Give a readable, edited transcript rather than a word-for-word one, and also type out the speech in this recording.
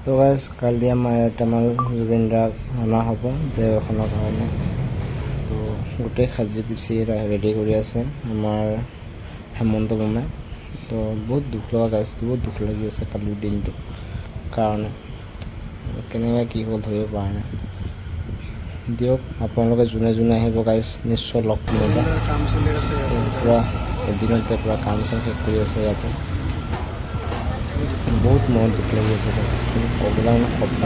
তো গাইজ কালি আমাৰ এটামান জুবিন দাক অনা হ'ব দেও এখনৰ কাৰণে। তো গোটেই সাজি পিচি ৰেডি কৰি আছে আমাৰ হেমন্ত মামাই। তো বহুত দুখ লগা গাইজ, বহুত দুখ লাগি আছে কালিৰ দিনটো কাৰণে। কেনেকৈ কি হ'ল ধৰিব পৰা নাই। দিয়ক আপোনালোকে যোনে যোনে আহিব গাইজ নিশ্চয় লগ পাব। পূৰা এদিনতে পূৰা কাম চাম শেষ কৰি আছে ইয়াতে। বহুত মনত দুখ লাগি আছে গাইজ, কিন্তু ক'বলৈ মানে শব্দ